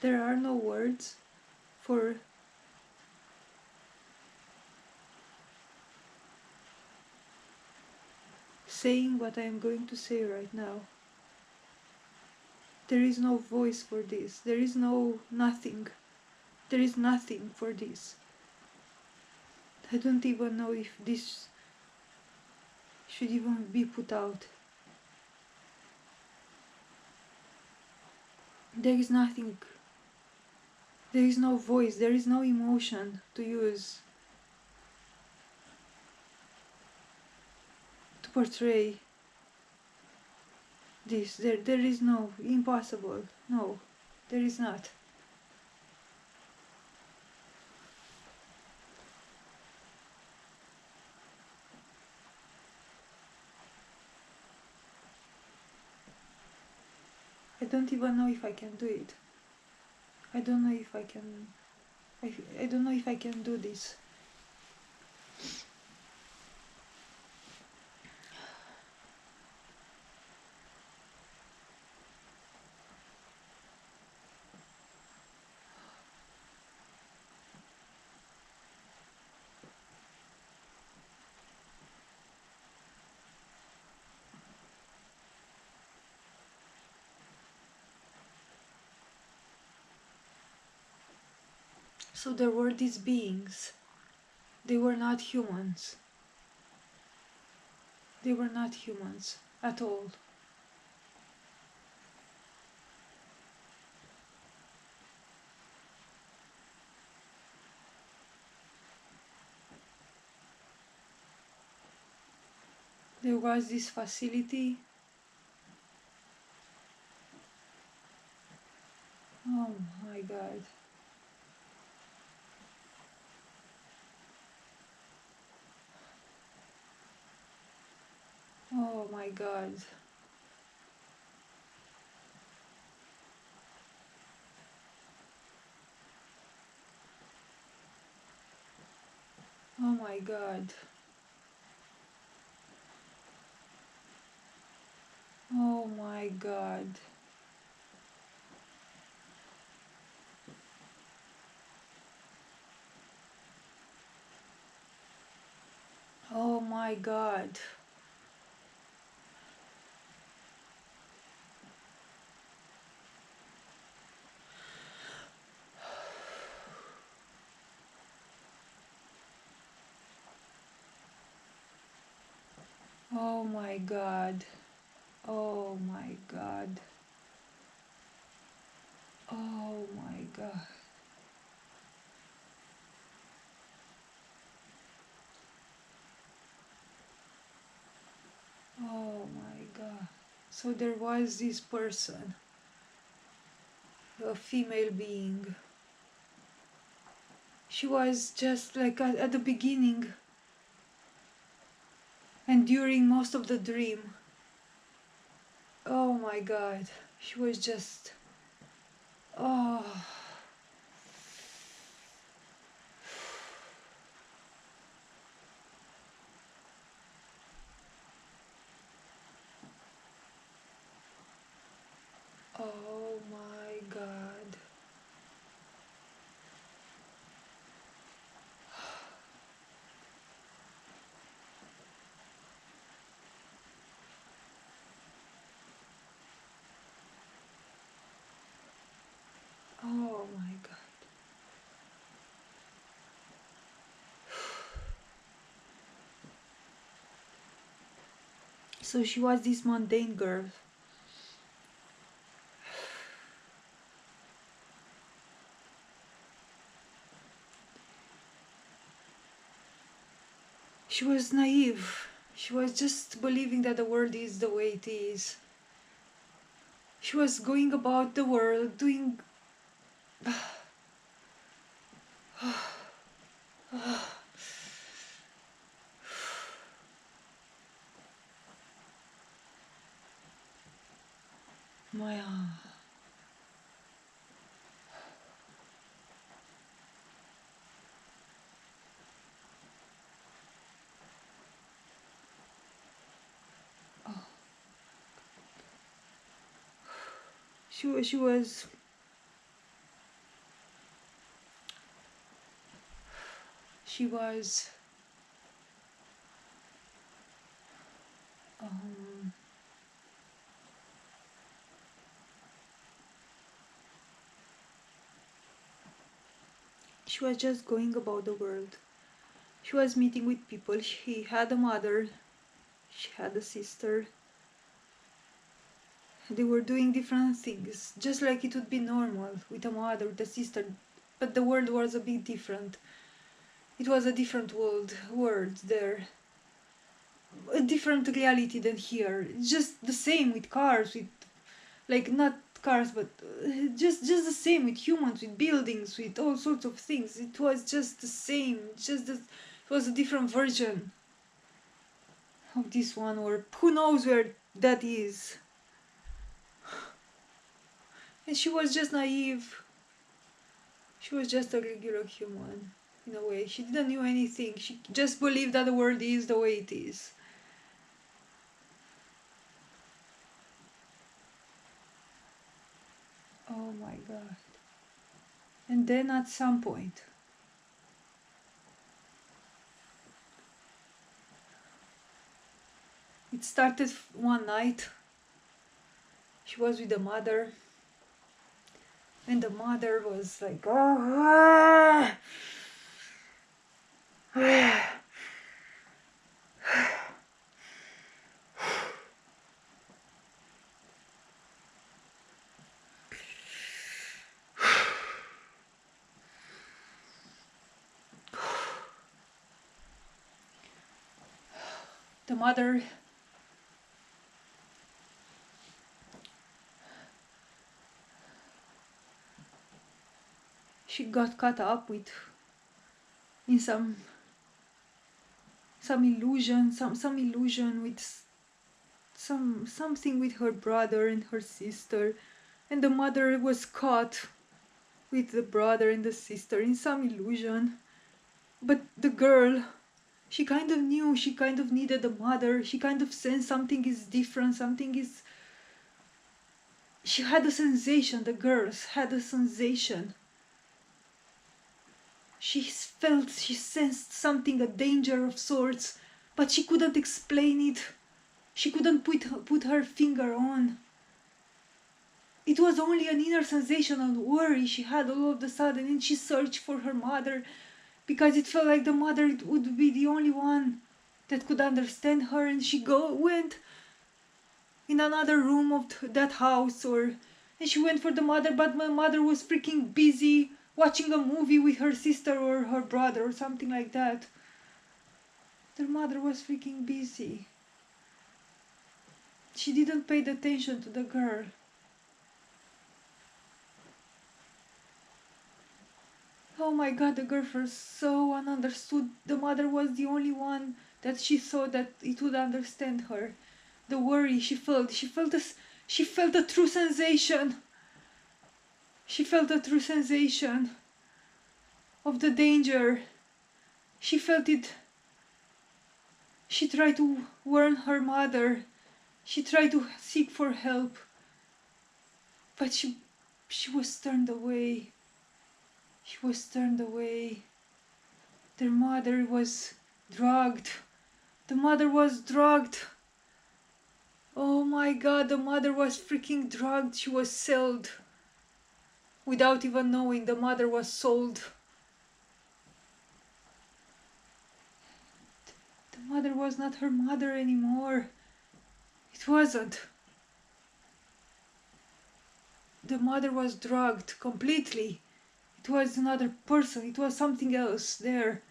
There are no words for saying what I am going to say right now. There is no voice for this. There is no nothing. There is nothing for this. I don't even know if this should even be put out. There is nothing. There is no voice. There is no emotion to use to portray this. There is no impossible. No, there is not. I don't even know if I can do it. I don't know if I can. I don't know if I can do this. So there were these beings. They were not humans. They were not humans at all. There was this facility. Oh my god. Oh my god. Oh my god. Oh my god. Oh my god. Oh my god. Oh my god. Oh my god. Oh my god. So there was this person, a female being. She was just like at the beginning and during most of the dream. Oh my god. She was just. Oh. Oh my god. Oh my god. So she was this mundane girl. She was naive. She was just believing that the world is the way it is. She was going about the world doing. My. Oh. She was. She was um, she was just going about the world. She was meeting with people. She had a mother, she had a sister. They were doing different things, just like it would be normal with a mother, with a sister. But the world was a bit different. It was a different world there. A different reality than here. It's just the same with cars, with like not cars, but just the same with humans, with buildings, with all sorts of things. It was just the same. It was a different version of this one, or who knows where that is. And she was just naive. She was just a regular human, in a way. She didn't know anything. She just believed that the world is the way it is. Oh my god. And then at some point, it started one night. She was with the mother, and the mother was like, oh, the mother she got caught up with in some illusion, some illusion with something with her brother and her sister, and the mother was caught with the brother and the sister in some illusion. But the girl, she kind of knew, she kind of needed the mother, she kind of sensed something is different, something is. She had a sensation, the girls had a sensation. She sensed something, a danger of sorts, but she couldn't explain it. She couldn't put her finger on. It was only an inner sensation of worry she had all of a sudden, and she searched for her mother because it felt like the mother would be the only one that could understand her. And she went in another room of that house, and she went for the mother, but my mother was freaking busy watching a movie with her sister or her brother or something like that. Their mother was freaking busy. She didn't pay attention to the girl. Oh my god, the girl was so ununderstood. The mother was the only one that she thought that it would understand her. The worry she felt a true sensation. She felt a true sensation of the danger. She felt it. She tried to warn her mother. She tried to seek for help. But she was turned away. She was turned away. Their mother was drugged. The mother was drugged. Oh my god, the mother was freaking drugged. She was sold. Without even knowing, the mother was sold. The mother was not her mother anymore. It wasn't. The mother was drugged completely. It was another person. It was something else there.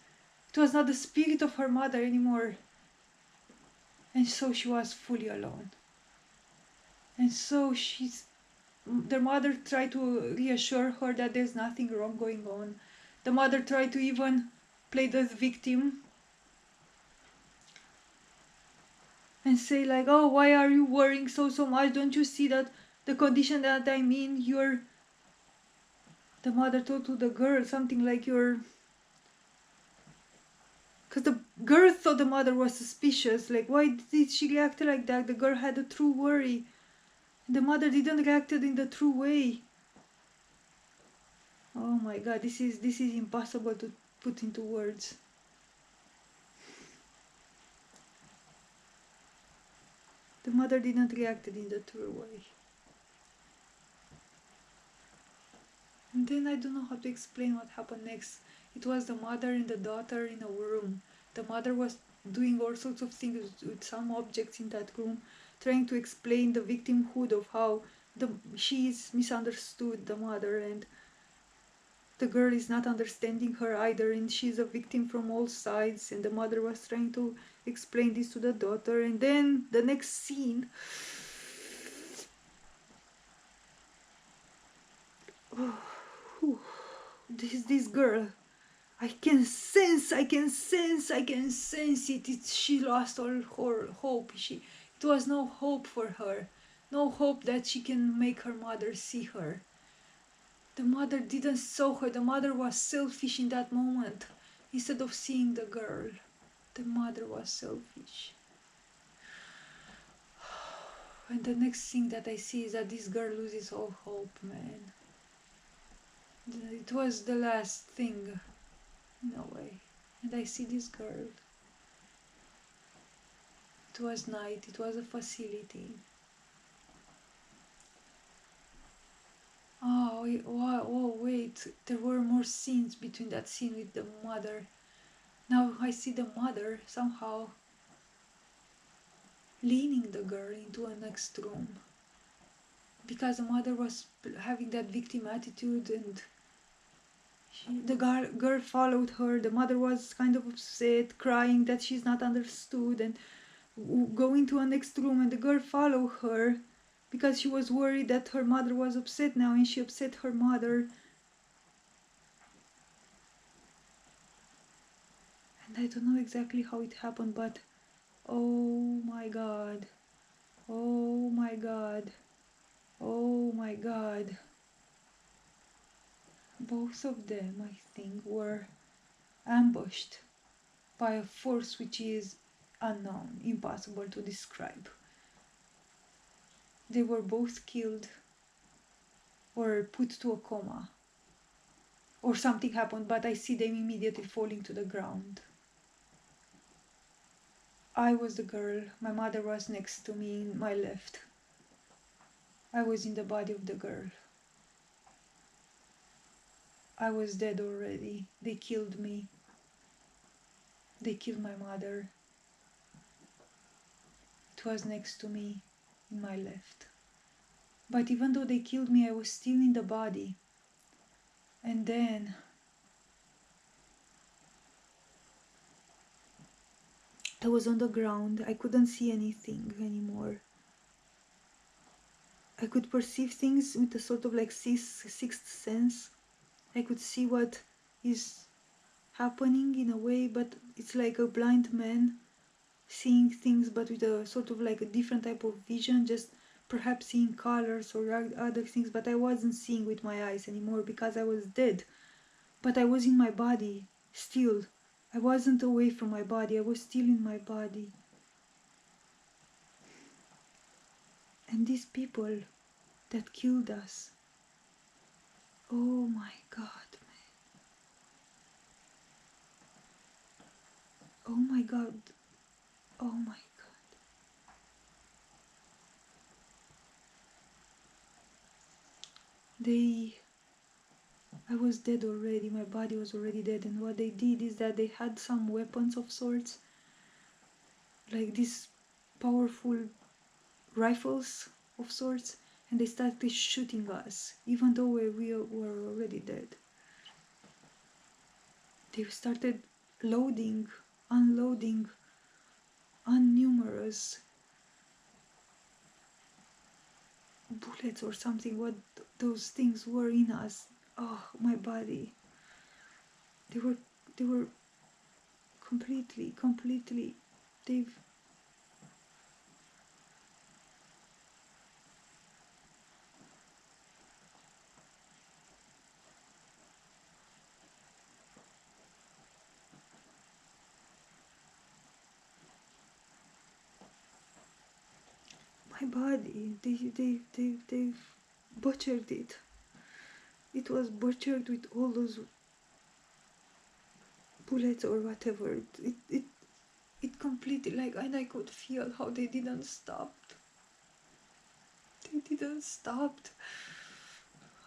It was not the spirit of her mother anymore. And so she was fully alone. And so their mother tried to reassure her that there's nothing wrong going on. The mother tried to even play the victim and say like, oh, why are you worrying so much? Don't you see that the condition that I'm in, the mother told to the girl something like because the girl thought the mother was suspicious. Like, why did she react like that? The girl had a true worry. The mother didn't react in the true way. Oh my god, this is impossible to put into words. The mother didn't react in the true way. And then I don't know how to explain what happened next. It was the mother and the daughter in a room. The mother was doing all sorts of things with some objects in that room, trying to explain the victimhood of how she is misunderstood, the mother, and the girl is not understanding her either, and she's a victim from all sides. And the mother was trying to explain this to the daughter. And then the next scene, this girl, I can sense it. She lost all her hope. It was no hope for her, no hope that she can make her mother see her. The mother didn't saw her. The mother was selfish in that moment. Instead of seeing the girl, the mother was selfish. And the next thing that I see is that this girl loses all hope, man. It was the last thing, in a way. And I see this girl. It was night, it was a facility. Oh, wait, there were more scenes between that scene with the mother. Now I see the mother somehow leaning the girl into a next room. Because the mother was having that victim attitude, and the girl followed her. The mother was kind of upset, crying that she's not understood, and going to a next room, and the girl followed her because she was worried that her mother was upset now, and she upset her mother. And I don't know exactly how it happened, but oh my god, oh my god, oh my god. Both of them, I think, were ambushed by a force which is unknown, impossible to describe. They were both killed or put to a coma, or something happened, but I see them immediately falling to the ground. I was the girl, my mother was next to me in my left. I was in the body of the girl. I was dead already. They killed me. They killed my mother. It was next to me in my left. But even though they killed me, I was still in the body. And then I was on the ground. I couldn't see anything anymore. I could perceive things with a sort of like sixth sense. I could see what is happening in a way, but it's like a blind man seeing things, but with a sort of like a different type of vision, just perhaps seeing colors or other things. But I wasn't seeing with my eyes anymore because I was dead. But I was in my body still. I wasn't away from my body. I was still in my body. And these people that killed us, oh my god, man. Oh my god. Oh my god. I was dead already. My body was already dead. And what they did is that they had some weapons of sorts, like these powerful rifles of sorts, and they started shooting us, even though we were already dead. They started loading, unloading unnumerous bullets or something, what those things were in us. Oh, my body. They were completely, they've, my body, they've butchered it. It was butchered with all those bullets or whatever. It completely, like, and I could feel how they didn't stop. They didn't stop.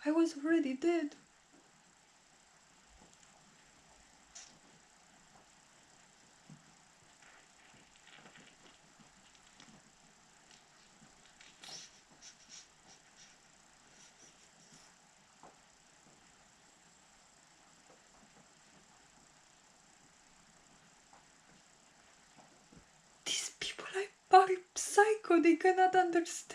I was already dead. These people are psycho. They cannot understand.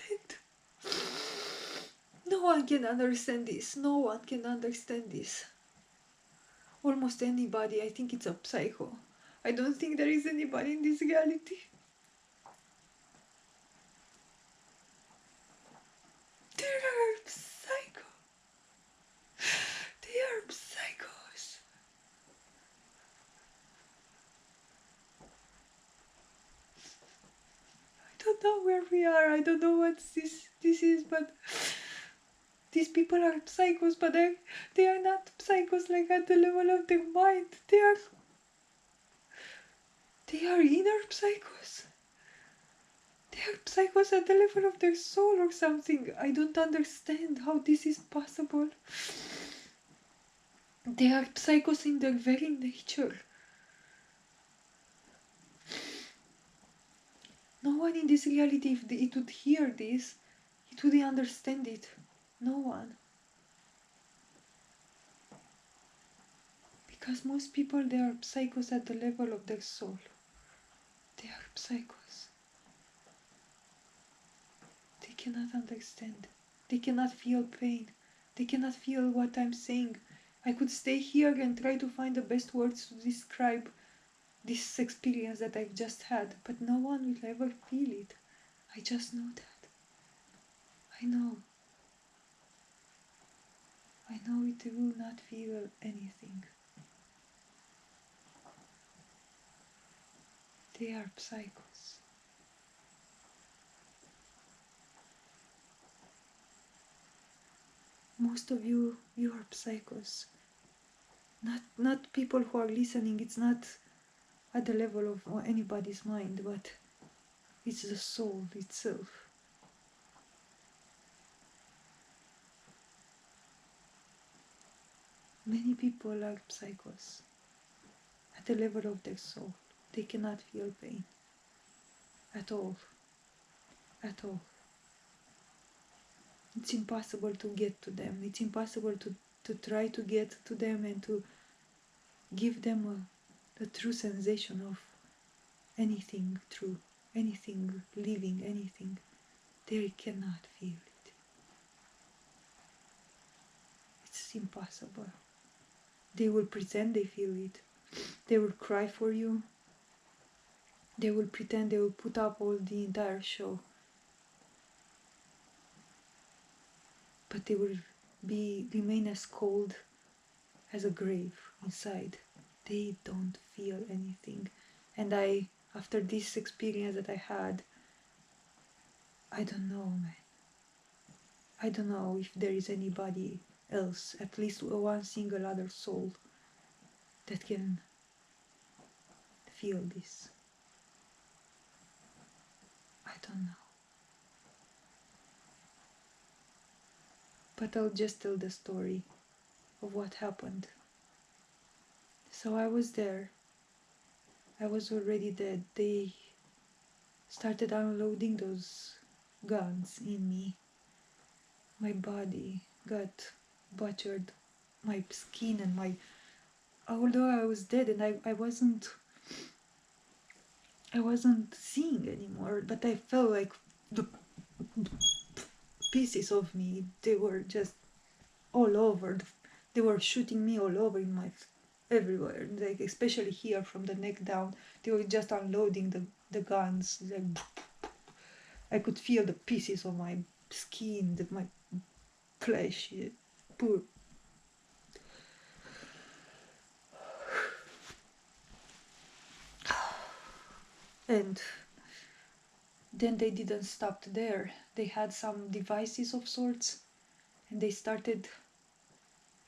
No one can understand this. No one can understand this. Almost anybody, I think it's a psycho. I don't think there is anybody in this reality. They are psycho. They are psychos. I don't know where we are. I don't know what this is, but these people are psychos, but they are not psychos like at the level of their mind. They are inner psychos. They are psychos at the level of their soul or something. I don't understand how this is possible. They are psychos in their very nature. No one in this reality, if it would hear this, it would understand it. No one. Because most people, they are psychos at the level of their soul. They are psychos. They cannot understand. They cannot feel pain. They cannot feel what I'm saying. I could stay here and try to find the best words to describe this experience that I've just had, but no one will ever feel it. I just know that. I know. I know it will not feel anything. They are psychos. Most of you are psychos. Not people who are listening. It's not at the level of anybody's mind, but it's the soul itself. Many people are psychos at the level of their soul. They cannot feel pain at all. At all. It's impossible to get to them. It's impossible to try to get to them and to give them the true sensation of anything true, anything living, anything. They cannot feel it. It's impossible. They will pretend they feel it. They will cry for you. They will pretend, they will put up all the entire show. But they will remain as cold as a grave inside. They don't feel anything. And after this experience that I had, I don't know, man. I don't know if there is anybody else, at least one single other soul, that can feel this. I don't know. But I'll just tell the story of what happened. So I was there. I was already dead. They started unloading those guns in me. My body got butchered. My skin and my... Although I was dead and I wasn't seeing anymore, but I felt like the pieces of me, they were just all over. They were shooting me all over in my... everywhere, like especially here from the neck down. They were just unloading the guns. Like, I could feel the pieces of my skin, my flesh. Poor. And then they didn't stop there. They had some devices of sorts, and they started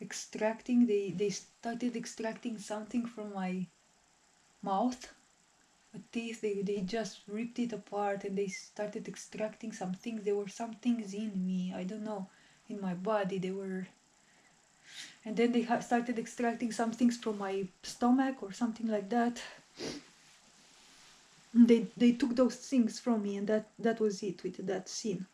extracting. They started extracting something from my mouth, teeth. They just ripped it apart and they started extracting some things. There were some things in me, I don't know, in my body. They were, and then they started extracting some things from my stomach or something like that. They took those things from me, and that was it with that scene.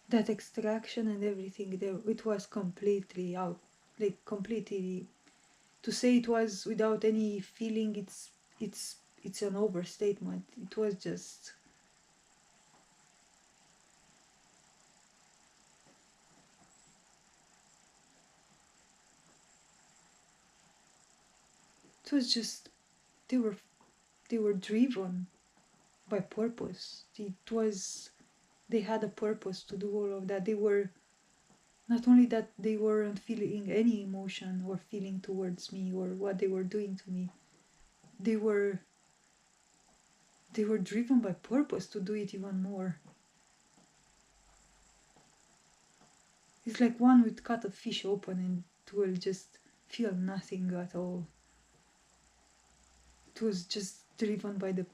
That extraction and everything there, it was completely out, like completely. To say it was without any feeling, it's an overstatement. It was just, it was just, they were they were driven by purpose. It was, they had a purpose to do all of that. They were, not only that, they weren't feeling any emotion or feeling towards me or what they were doing to me. They were driven by purpose to do it even more. It's like one would cut a fish open and it will just feel nothing at all. It was just driven by the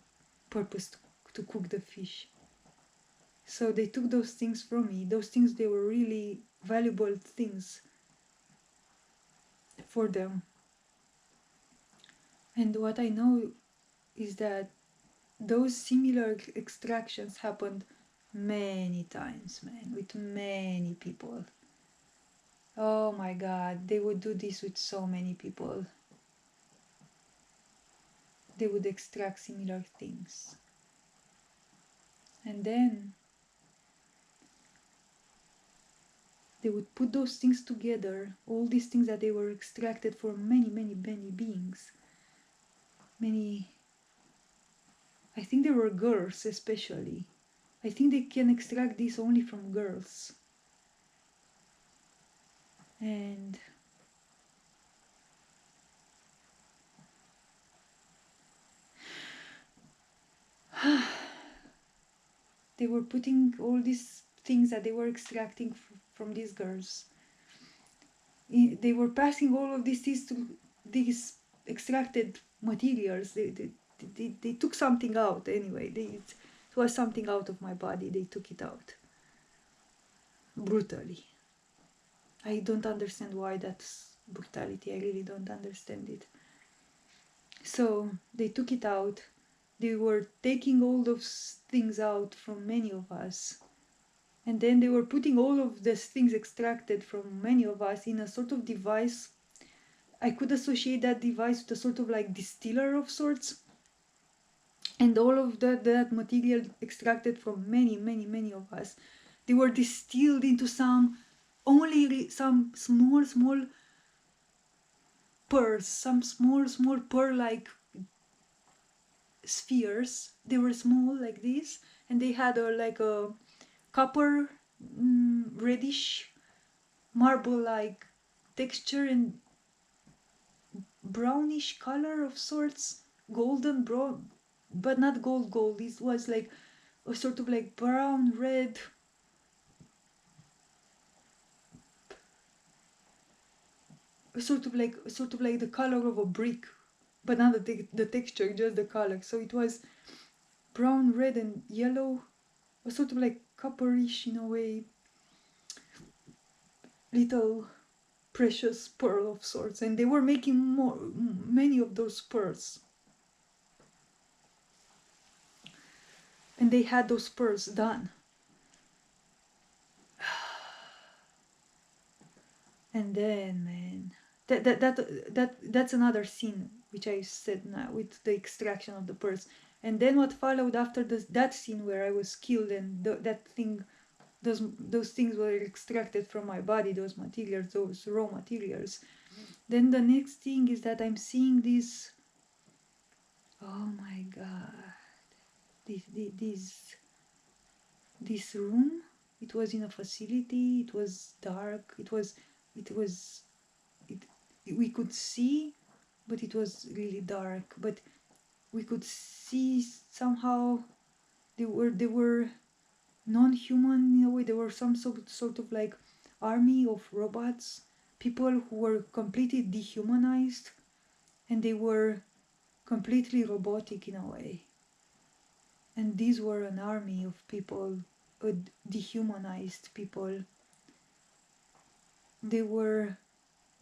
purpose to cook the fish. So they took those things from me. Those things, they were really valuable things for them. And what I know is that those similar extractions happened many times, man, with many people. Oh my god, they would do this with so many people. They would extract similar things. And then they would put those things together, all these things that they were extracted from many, many, many beings. Many, I think there were girls especially. I think they can extract this only from girls. And they were putting all these things that they were extracting from these girls. They were passing all of these things to these extracted materials. They took something out anyway. It was something out of my body. They took it out brutally. I don't understand why that's brutality. I really don't understand it. So they took it out. They were taking all those things out from many of us. And then they were putting all of these things extracted from many of us in a sort of device. I could associate that device with a sort of like distiller of sorts. And all of that material extracted from many, many, many of us, they were distilled into some small pearls, some small pearl-like spheres. They were small like this, and they had like a copper, reddish, marble-like texture and brownish color of sorts, golden brown, but not gold. It was like a sort of like brown red. Sort of like the color of a brick, but not the texture, just the color. So it was brown, red, and yellow, a sort of like copperish in a way, little precious pearl of sorts. And they were making many of those pearls. And they had those pearls done. And then, man, that's another scene which I said now with the extraction of the pearls. And then what followed after that scene where I was killed and that thing, those things were extracted from my body, those materials, those raw materials. Then the next thing is that I'm seeing this. Oh my god, this room. It was in a facility. It was dark. We could see, but it was really dark. But we could see somehow they were non-human in a way. There were some sort of like army of robots people who were completely dehumanized, and they were completely robotic in a way. And these were an army of people, dehumanized people. They were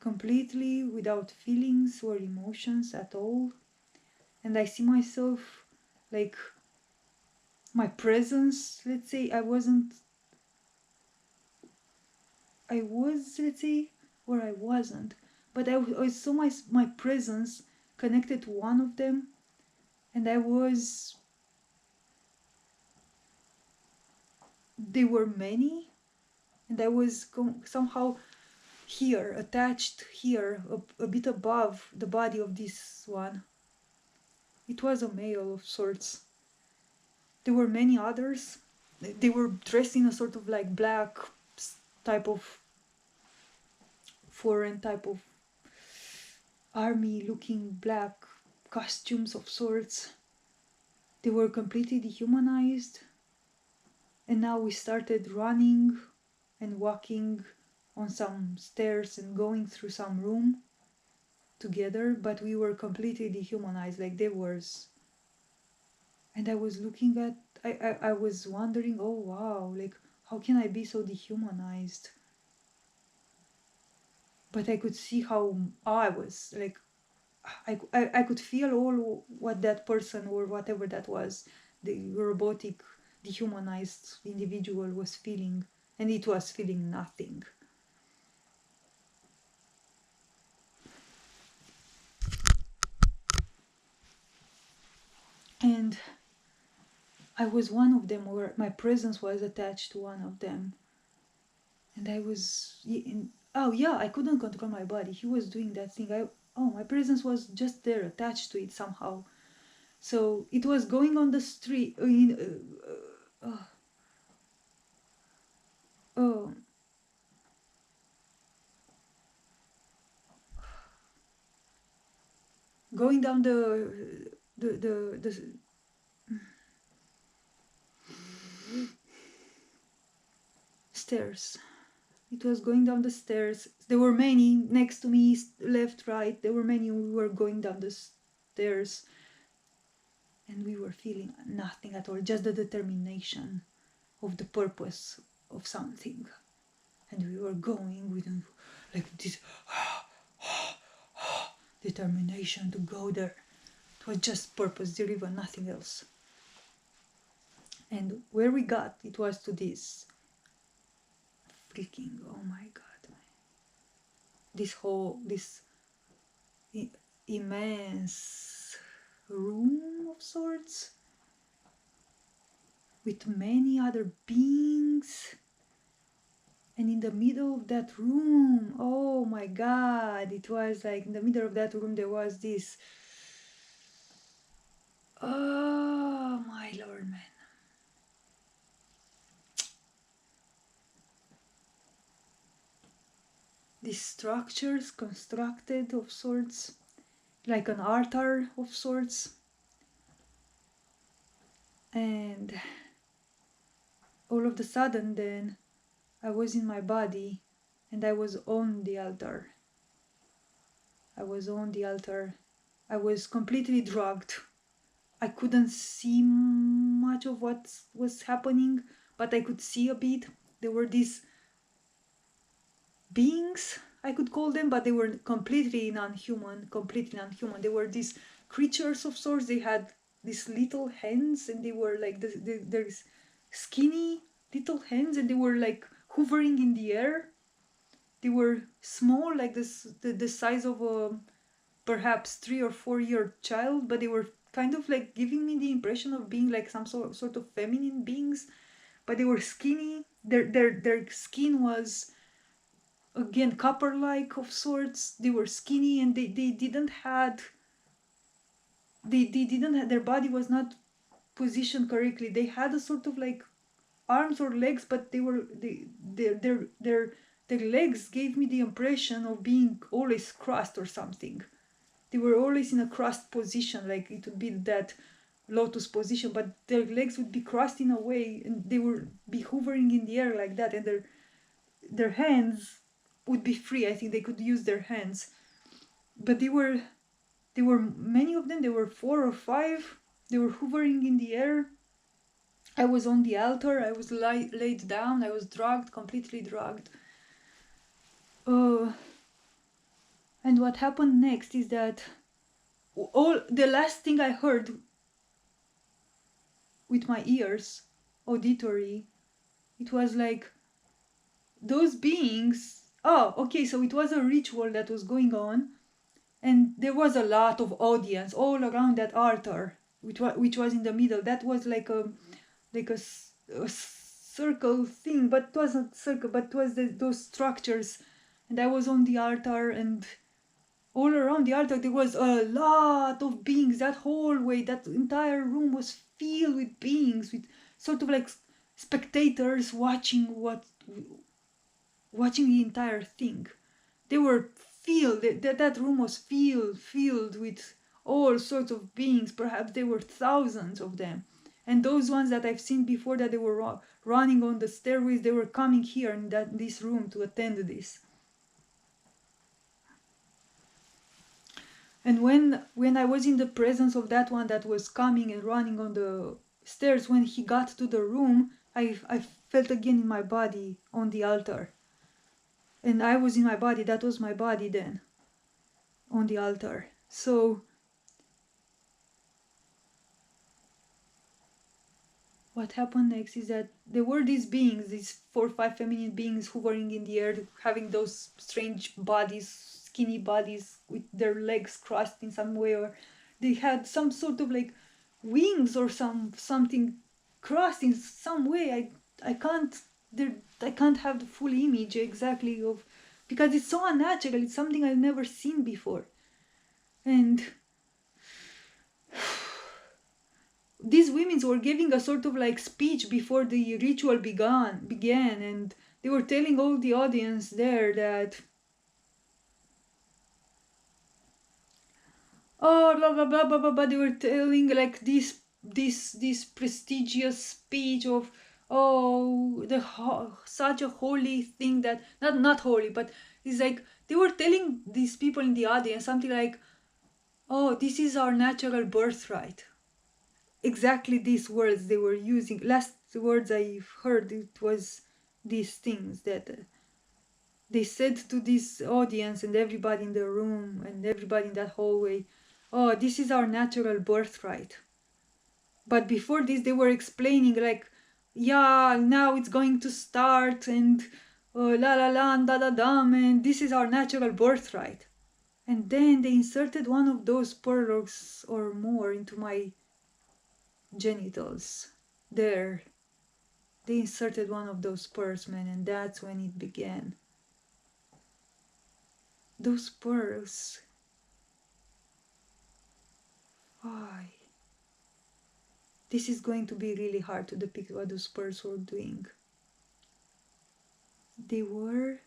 completely without feelings or emotions at all. And I see myself like my presence, let's say, I was, let's say, or I wasn't, but I saw my presence connected to one of them, and they were many, and I was somehow here, attached here, a bit above the body of this one. It was a male of sorts. There were many others. They were dressed in a sort of like black type of foreign type of army looking black costumes of sorts. They were completely dehumanized. And now we started running and walking on some stairs and going through some room together, but we were completely dehumanized, like they were. And I was looking at, I was wondering, oh wow, like how can I be so dehumanized? But I could see how I was, like I could feel all what that person or whatever that was, the robotic, dehumanized individual was feeling, and it was feeling nothing. And I was one of them, or my presence was attached to one of them. And I was oh yeah, I couldn't control my body. He was doing that thing. My presence was just there, attached to it somehow. So it was going on the street. Oh, going down the stairs. It was going down the stairs. There were many next to me, left, right. There were many. We were going down the stairs, and we were feeling nothing at all. Just the determination of the purpose of something, and we were going with like this determination to go there. It was just purpose. There was nothing else. And where we got, it was to this freaking, oh my god, this immense room of sorts with many other beings. And in the middle of that room, oh my god, it was like in the middle of that room there was this, oh my lord, man. These structures constructed of sorts, like an altar of sorts. And all of a sudden then I was in my body and I was on the altar. I was on the altar. I was completely drugged. I couldn't see much of what was happening, but I could see a bit. There were these beings, I could call them, but they were completely non-human. They were these creatures of sorts. They had these little hands, and they were like there's skinny little hands, and they were like hovering in the air. They were small, like the size of a perhaps 3 or 4 year child, but they were kind of like giving me the impression of being like some sort of feminine beings, but they were skinny. Their skin was again copper like of sorts. They were skinny, and they didn't had their body was not positioned correctly. They had a sort of like arms or legs, but their legs gave me the impression of being always crossed or something. They were always in a crossed position, like it would be that lotus position, but their legs would be crossed in a way, and they would be hovering in the air like that, and their hands would be free. I think they could use their hands, but they were many of them. There were 4 or 5. They were hovering in the air. I was on the altar. I was laid down. I was drugged, completely drugged. And what happened next is that the last thing I heard with my ears, auditory, it was like those beings. Oh, okay, so it was a ritual that was going on, and there was a lot of audience all around that altar, which was in the middle. That was like a circle thing, but it wasn't a circle, but it was those structures. And I was on the altar, and all around the altar there was a lot of beings. That hallway, that entire room was filled with beings, with sort of like spectators watching the entire thing. They were filled, that room was filled with all sorts of beings. Perhaps there were thousands of them. And those ones that I've seen before, that they were running on the stairways, they were coming here in this room to attend this. And when I was in the presence of that one that was coming and running on the stairs, when he got to the room, I felt again in my body on the altar. And I was in my body, that was my body then, on the altar. So what happened next is that there were these beings, these 4 or 5 feminine beings hovering in the air, having those strange bodies, skinny bodies with their legs crossed in some way, or they had some sort of like wings or something crossed in some way. I can't have the full image exactly of, because it's so unnatural. It's something I've never seen before. And these women were giving a sort of like speech before the ritual began, and they were telling all the audience there that, oh, blah blah blah blah blah blah. They were telling like this prestigious speech of, oh, such a holy thing, that not holy, but it's like they were telling these people in the audience something like, oh, this is our natural birthright. Exactly these words they were using. Last words I heard, it was these things that they said to this audience and everybody in the room and everybody in that hallway. Oh, this is our natural birthright. But before this, they were explaining like, yeah, now it's going to start, and la la la and da da dum, and this is our natural birthright. And then they inserted one of those pearls or more into my genitals. There, they inserted one of those pearls, man, and that's when it began. Those pearls. Why? This is going to be really hard to depict what those pearls were doing. They were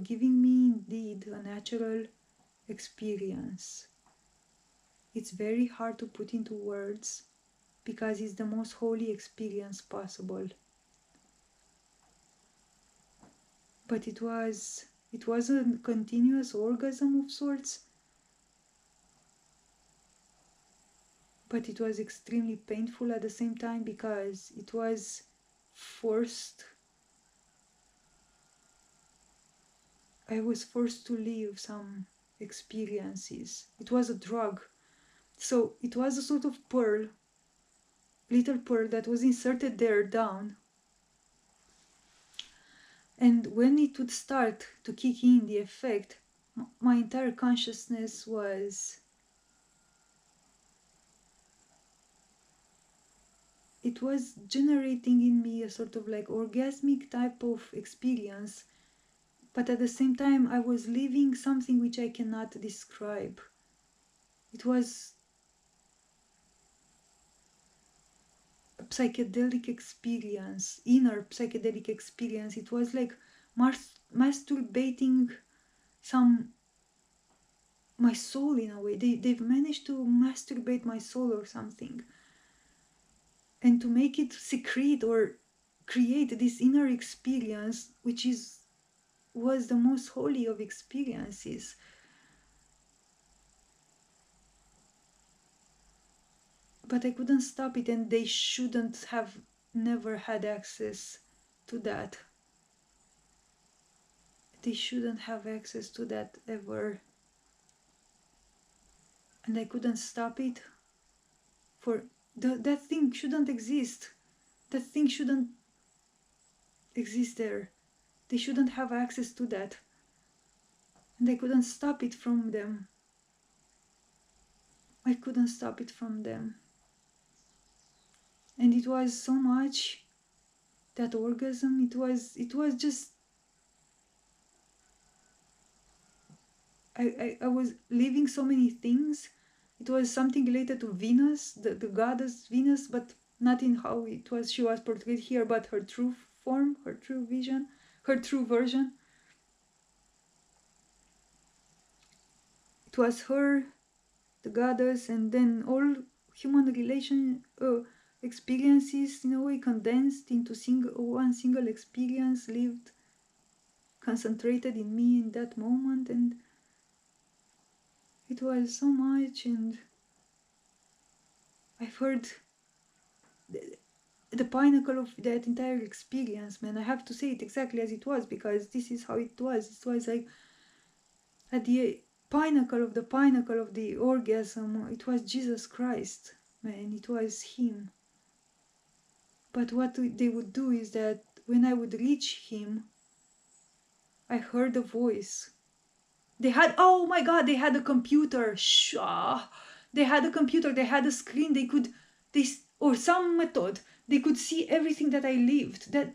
giving me indeed a natural experience. It's very hard to put into words because it's the most holy experience possible. But it was a continuous orgasm of sorts. But it was extremely painful at the same time because it was forced. I was forced to live some experiences. It was a drug. So it was a sort of pearl, little pearl that was inserted there down. And when it would start to kick in the effect, my entire consciousness was, it was generating in me a sort of like orgasmic type of experience, but at the same time I was living something which I cannot describe. It was a psychedelic experience, inner psychedelic experience. It was like masturbating my soul in a way. They've managed to masturbate my soul or something, and to make it secrete or create this inner experience, which was the most holy of experiences. But I couldn't stop it, and they shouldn't have never had access to that. They shouldn't have access to that ever. And I couldn't stop it. For that thing shouldn't exist. That thing shouldn't exist there. They shouldn't have access to that. And I couldn't stop it from them. I couldn't stop it from them. And it was so much, that orgasm, it was just, I was living so many things. It was something related to Venus, the goddess Venus, but not in how she was portrayed here, but her true form, her true vision, her true version. It was her, the goddess, and then all human relation experiences in a way condensed into one single experience, lived, concentrated in me in that moment. And it was so much. And I've heard the pinnacle of that entire experience, man. I have to say it exactly as it was, because this is how it was. It was like at the pinnacle of the orgasm, it was Jesus Christ, man. It was him. But what they would do is that when I would reach him, I heard a voice. They had, oh my God, they had a computer. They had a computer, they had a screen, or some method, they could see everything that I lived. That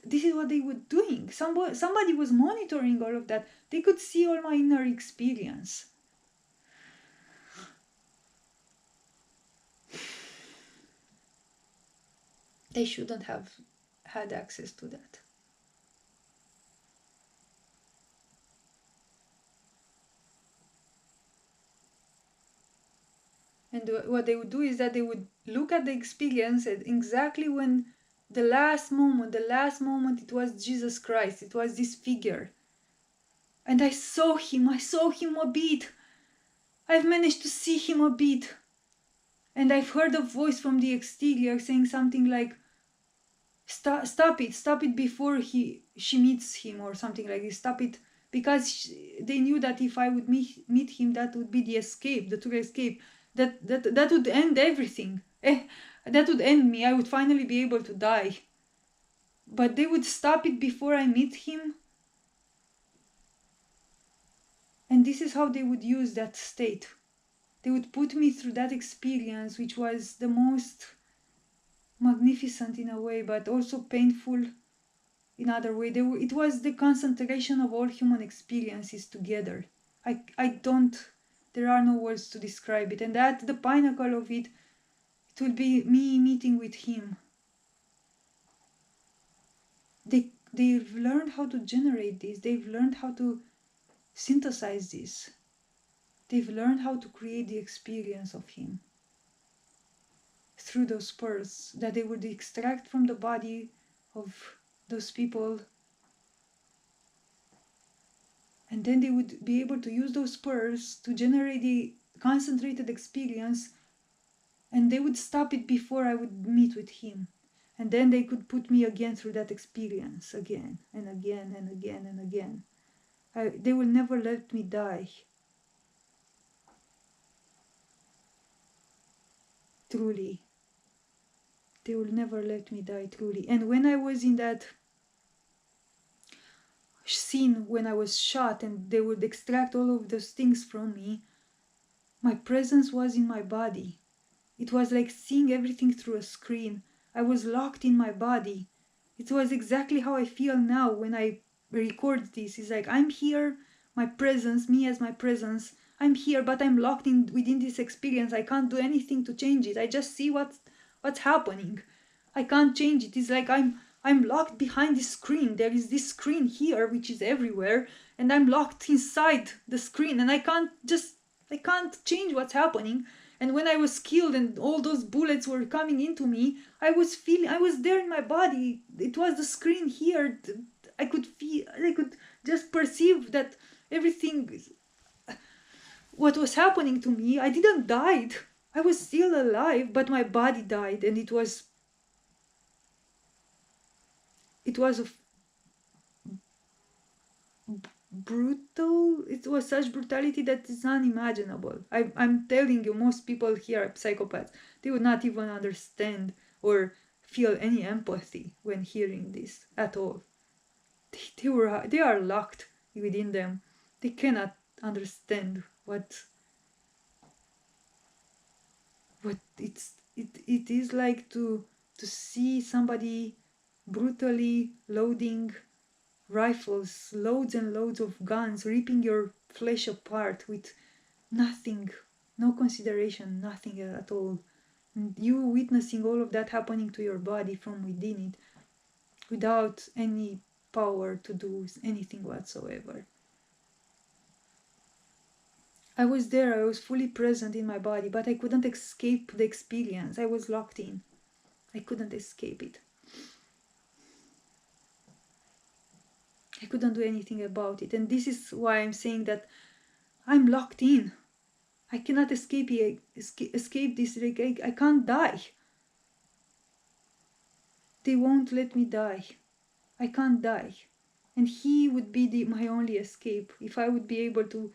this is what they were doing. Somebody was monitoring all of that. They could see all my inner experience. They shouldn't have had access to that. And what they would do is that they would look at the experience, and exactly when the last moment, it was Jesus Christ. It was this figure. And I saw him a bit. I've managed to see him a bit. And I've heard a voice from the exterior saying something like, stop it before she meets him, or something like this. Stop it, because they knew that if I would meet him, that would be the escape, the true escape. That would end everything. That would end me. I would finally be able to die. But they would stop it before I meet him. And this is how they would use that state. They would put me through that experience, which was the most magnificent in a way, but also painful in other way. It was the concentration of all human experiences together. There are no words to describe it. And at the pinnacle of it, it will be me meeting with him. They've learned how to generate this. They've learned how to synthesize this. They've learned how to create the experience of him through those pearls that they would extract from the body of those people. And then they would be able to use those pearls to generate the concentrated experience, and they would stop it before I would meet with him. And then they could put me again through that experience, again and again and again and again. They will never let me die. Truly. They will never let me die, truly. And when I was in that scene, when I was shot and they would extract all of those things from me, my presence was in my body. It was like seeing everything through a screen. I was locked in my body. It was exactly how I feel now when I record this. It's like I'm here, my presence, me as my presence. I'm here, but I'm locked within this experience. I can't do anything to change it. I just see what's happening. I can't change it. It's like I'm locked behind this screen. There is this screen here, which is everywhere, and I'm locked inside the screen, and I can't change what's happening. And when I was killed and all those bullets were coming into me, I was there in my body. It was the screen here. I could just perceive that everything, what was happening to me. I didn't die. I was still alive, but my body died, and it was a brutal. It was such brutality that is unimaginable. I'm telling you, most people here are psychopaths. They would not even understand or feel any empathy when hearing this at all. They are locked within them. They cannot understand what it is like to see somebody brutally loading rifles, loads and loads of guns, ripping your flesh apart with nothing, no consideration, nothing at all. And you witnessing all of that happening to your body from within it without any power to do anything whatsoever. I was there, I was fully present in my body, but I couldn't escape the experience. I was locked in. I couldn't escape it. I couldn't do anything about it. And this is why I'm saying that I'm locked in. I cannot escape this. I can't die. They won't let me die. I can't die. And he would be my only escape if I would be able to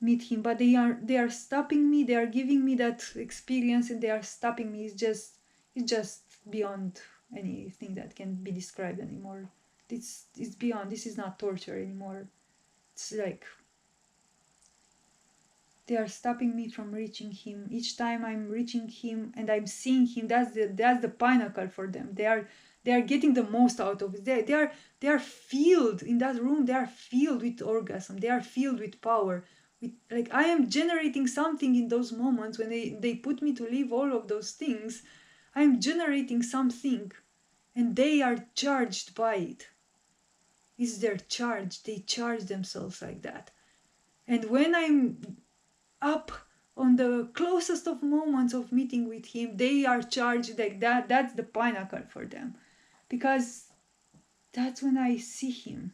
meet him. But they are stopping me. They are giving me that experience, and they are stopping me. It's just beyond anything that can be described anymore. It's beyond. This is not torture anymore. It's like they are stopping me from reaching him. Each time I'm reaching him and I'm seeing him, that's the pinnacle for them. They are getting the most out of it. They are filled in that room. They are filled with orgasm. They are filled with power. With, like, I am generating something in those moments when they put me to leave all of those things. I am generating something, and they are charged by it. It's their charge. They charge themselves like that. And when I'm up on the closest of moments of meeting with him, they are charged like that. That's the pinnacle for them, because that's when I see him.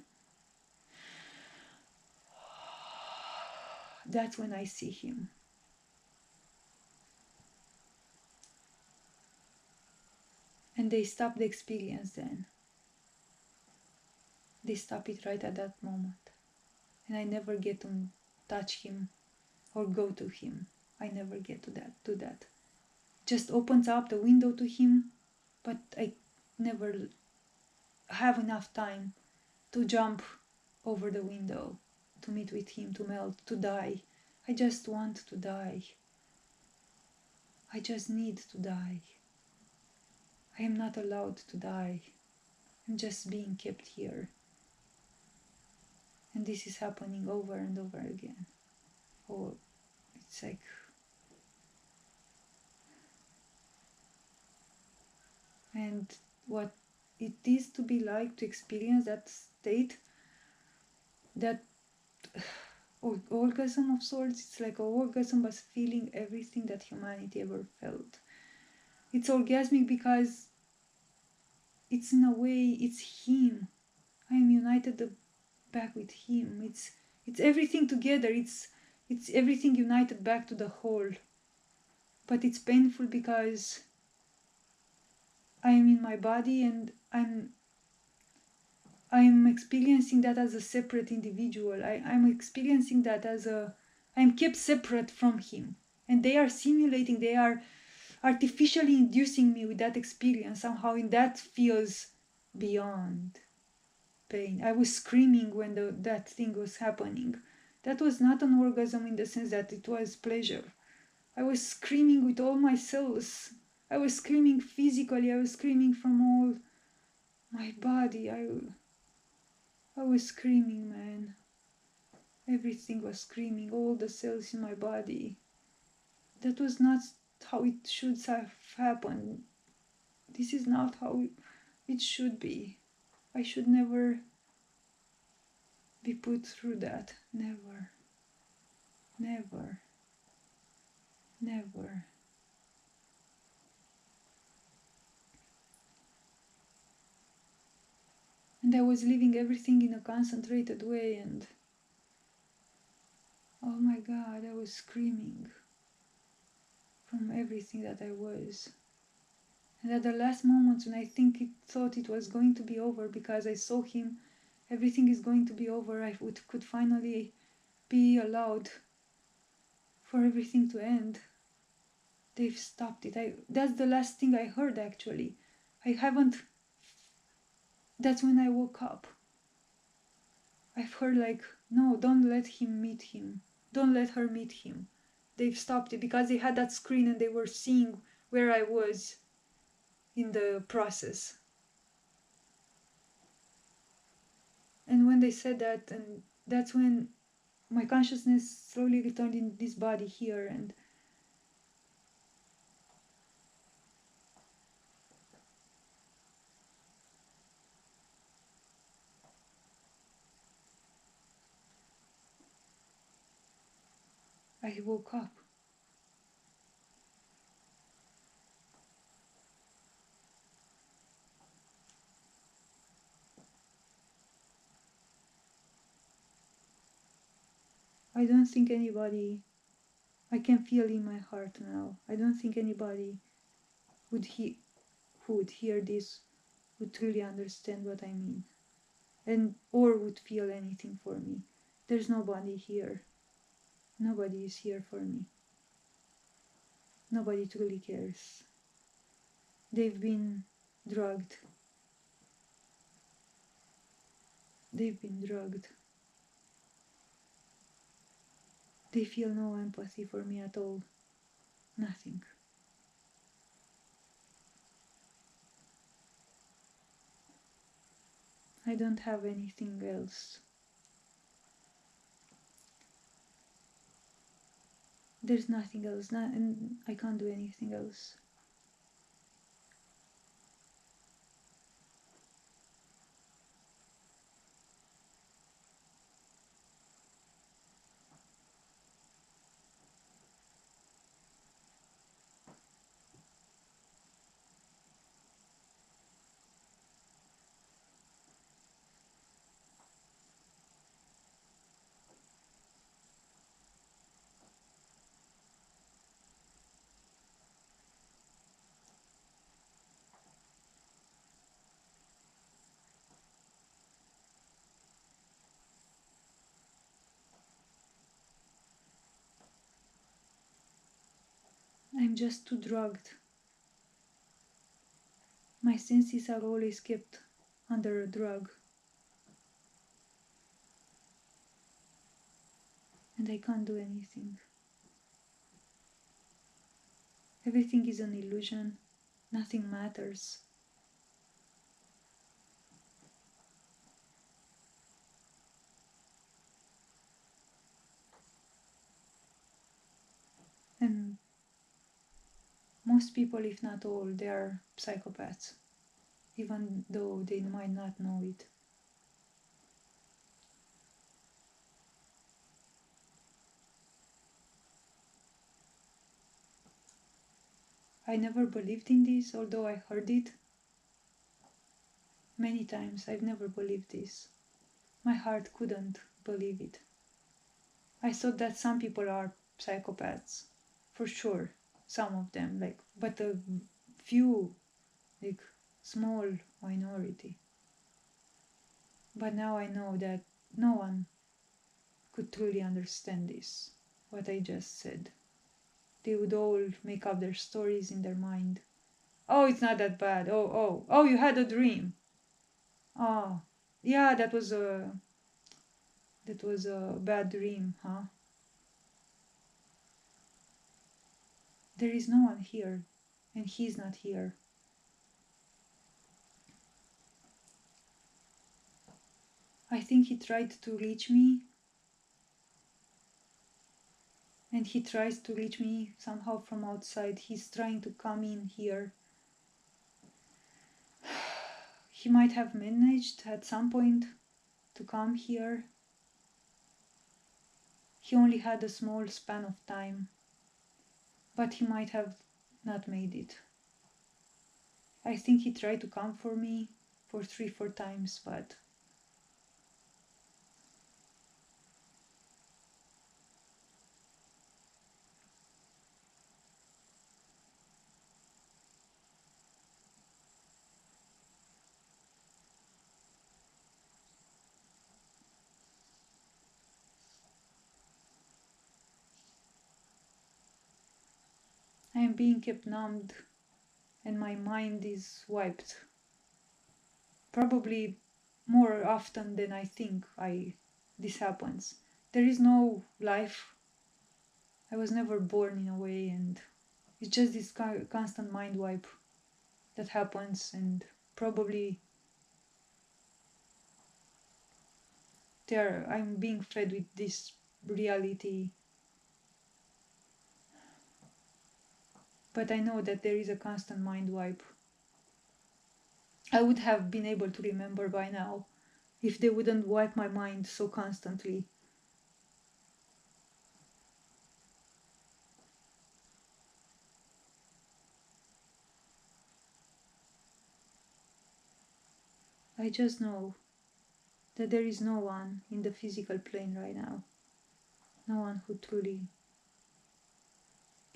That's when I see him. And they stop the experience then. They stop it right at that moment. And I never get to touch him or go to him. I never get to that. Just opens up the window to him, but I never have enough time to jump over the window, to meet with him, to melt, to die. I just want to die. I just need to die. I am not allowed to die. I'm just being kept here. And this is happening over and over again. Oh, it's like... And what it is to be like, to experience that state, that orgasm of sorts. It's like an orgasm, but feeling everything that humanity ever felt. It's orgasmic because it's, in a way, it's him. I am united back with him. It's everything together. It's everything united back to the whole. But it's painful because I am in my body, and I'm experiencing that as a separate individual. I'm experiencing that as I'm kept separate from him. And they are simulating, they are artificially inducing me with that experience somehow, and that feels beyond pain. I was screaming when that thing was happening. That was not an orgasm in the sense that it was pleasure. I was screaming with all my cells. I was screaming physically. I was screaming from all my body. I was screaming, man. Everything was screaming, all the cells in my body. That was not how it should have happened. This is not how it should be. I should never be put through that. Never. Never. Never. And I was leaving everything in a concentrated way, and oh my God, I was screaming from everything that I was. And at the last moments when I thought it was going to be over, because I saw him, everything is going to be over, I could finally be allowed for everything to end. They've stopped it. That's the last thing I heard, actually. I haven't. That's when I woke up. I've heard like, no, don't let him meet him. Don't let her meet him. They've stopped it because they had that screen and they were seeing where I was in the process. And when they said that, and that's when my consciousness slowly returned in this body here, and I woke up. I don't think anybody, I can feel in my heart now, I don't think anybody who would hear this would truly understand what I mean, and or would feel anything for me. There's nobody here. Nobody is here for me. Nobody truly cares. They've been drugged. They've been drugged. They feel no empathy for me at all. Nothing. I don't have anything else. There's nothing else, and I can't do anything else. I'm just too drugged. My senses are always kept under a drug. And I can't do anything. Everything is an illusion. Nothing matters. And most people, if not all, they are psychopaths, even though they might not know it. I never believed in this, although I heard it many times. I've never believed this. My heart couldn't believe it. I thought that some people are psychopaths, for sure, some of them, but a few, like small minority. But now I know that no one could truly understand this, what I just said. They would all make up their stories in their mind. Oh, it's not that bad. Oh, you had a dream. Oh, yeah, that was a bad dream, huh? There is no one here, and he's not here. I think he tried to reach me, and he tries to reach me somehow from outside. He's trying to come in here. He might have managed at some point to come here. He only had a small span of time. but he might have not made it. I think he tried to come for me for 3-4 times, but I am being kept numbed and my mind is wiped. Probably more often than I think this happens. There is no life. I was never born in a way, and it's just this constant mind wipe that happens, and probably I'm being fed with this reality, but I know that there is a constant mind wipe. I would have been able to remember by now if they wouldn't wipe my mind so constantly. I just know that there is no one in the physical plane right now. No one who truly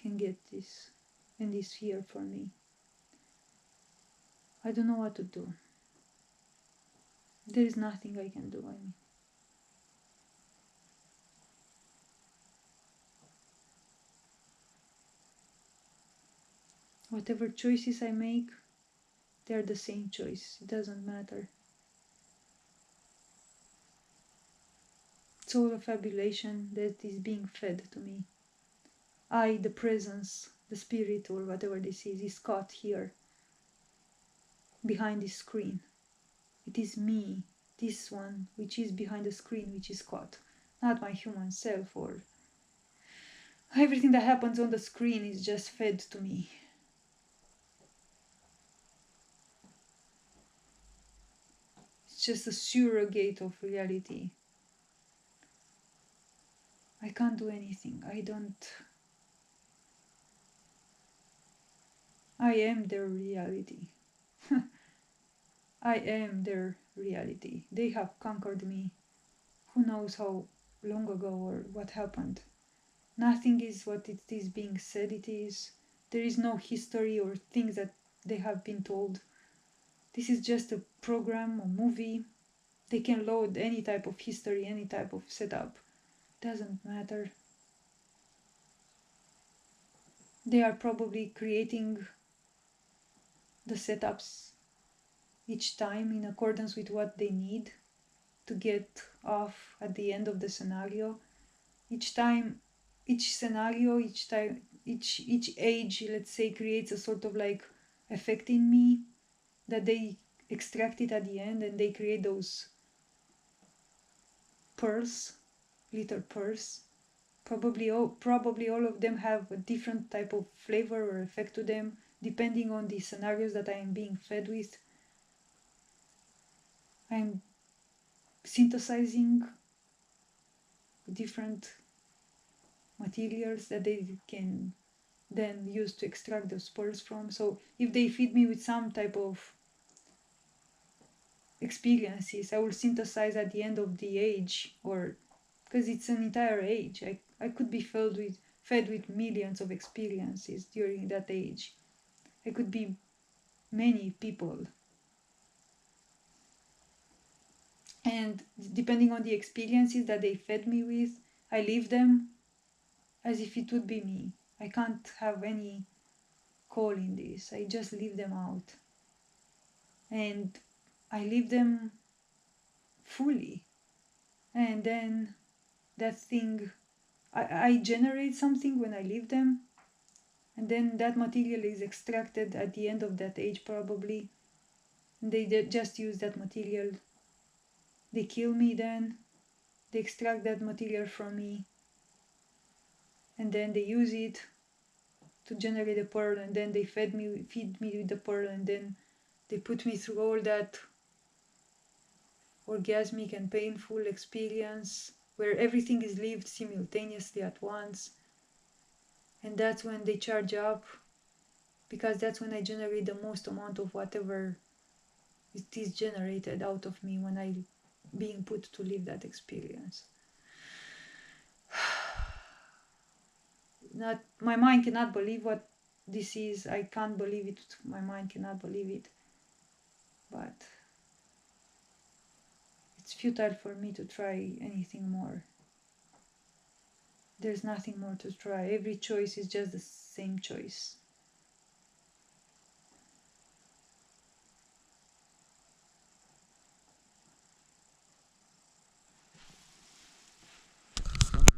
can get this and is here for me. I don't know what to do. There is nothing I can do. I mean, whatever choices I make, they're the same choice. It doesn't matter. It's all a fabulation that is being fed to me. I, the presence, the spirit, or whatever this is caught here behind this screen. It is me, this one, which is behind the screen, which is caught, not my human self, or everything that happens on the screen is just fed to me. It's just a surrogate of reality. I can't do anything. I am their reality. I am their reality. They have conquered me. Who knows how long ago or what happened. Nothing is what it is being said it is. There is no history or things that they have been told. This is just a program, a movie. They can load any type of history, any type of setup. Doesn't matter. They are probably creating the setups each time in accordance with what they need to get off at the end of the scenario. Each time, each scenario, each time, each age, let's say, creates a sort of like effect in me that they extract it at the end, and they create those pearls, little pearls. Probably all of them have a different type of flavor or effect to them depending on the scenarios that I am being fed with. I'm synthesizing different materials that they can then use to extract those pearls from. So if they feed me with some type of experiences, I will synthesize at the end of the age, or because it's an entire age. I could be fed with millions of experiences during that age. I could be many people. And depending on the experiences that they fed me with, I live them as if it would be me. I can't have any call in this. I just leave them out. And I leave them fully. And then that thing, I generate something when I leave them. And then that material is extracted at the end of that age probably. And they just use that material. They kill me then. They extract that material from me. And then they use it to generate a pearl, and then they feed me with the pearl, and then they put me through all that orgasmic and painful experience where everything is lived simultaneously at once. And that's when they charge up, because that's when I generate the most amount of whatever it is generated out of me when I being put to live that experience. Not my mind cannot believe what this is. I can't believe it. My mind cannot believe it. But it's futile for me to try anything more. There's nothing more to try. Every choice is just the same choice.